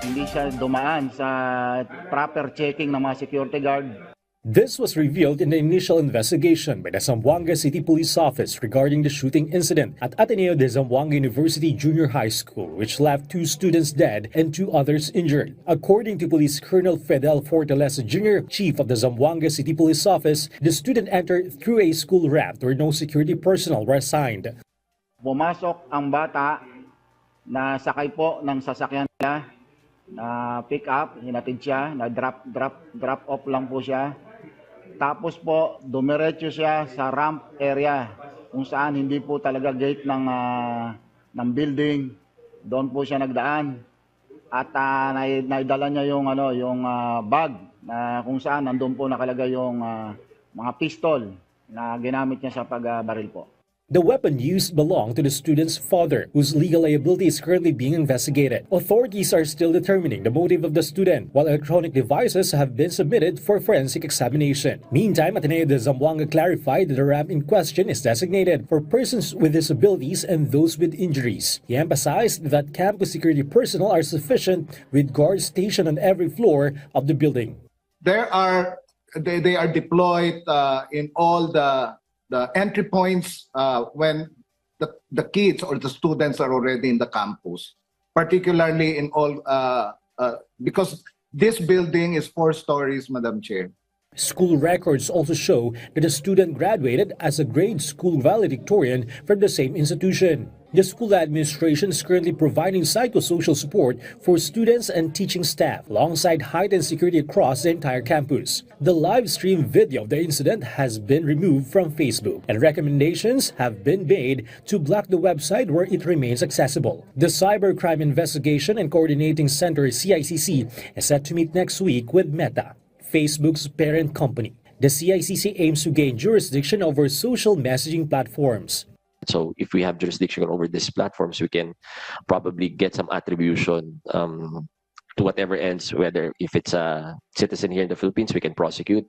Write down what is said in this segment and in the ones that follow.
hindi siya dumaan sa proper checking ng mga security guard. This was revealed in the initial investigation by the Zamboanga City Police Office regarding the shooting incident at Ateneo de Zamboanga University Junior High School, which left 2 students dead and 2 others injured. According to Police Colonel Fidel Fortaleza Jr., chief of the Zamboanga City Police Office, the student entered through a school ramp where no security personnel were assigned. Pumasok ang bata na sakay po ng sasakyan nila na pick up, hinatid siya, na drop off lang po siya. Tapos po, dumiretso siya sa ramp area kung saan hindi po talaga gate ng building. Doon po siya nagdaan. At naidala niya yung bag na kung saan nandoon po nakalagay yung mga pistol na ginamit niya sa pagbaril po. The weapon used belonged to the student's father, whose legal liability is currently being investigated. Authorities are still determining the motive of the student, while electronic devices have been submitted for forensic examination. Meantime, Ateneo de Zamboanga clarified that the ramp in question is designated for persons with disabilities and those with injuries. He emphasized that campus security personnel are sufficient, with guards stationed on every floor of the building. They are deployed in all the entry points when the kids or the students are already in the campus, particularly in all because this building is 4 stories, Madam Chair. School records also show that the student graduated as a grade school valedictorian from the same institution. The school administration is currently providing psychosocial support for students and teaching staff, alongside heightened security across the entire campus. The live stream video of the incident has been removed from Facebook, and recommendations have been made to block the website where it remains accessible. The Cybercrime Investigation and Coordinating Center CICC is set to meet next week with Meta, Facebook's parent company. The CICC aims to gain jurisdiction over social messaging platforms. So if we have jurisdiction over these platforms, we can probably get some attribution to whatever ends, whether if it's a citizen here in the Philippines, we can prosecute.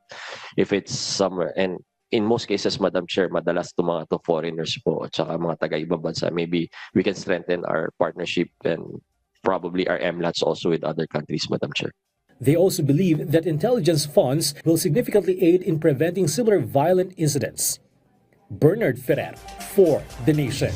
If it's somewhere, and in most cases, Madam Chair, madalas to mga to foreigners po at saka mga taga-ibang bansa, maybe we can strengthen our partnership and probably our MLATs also with other countries, Madam Chair. They also believe that intelligence funds will significantly aid in preventing similar violent incidents. Bernard Ferrer for The Nation.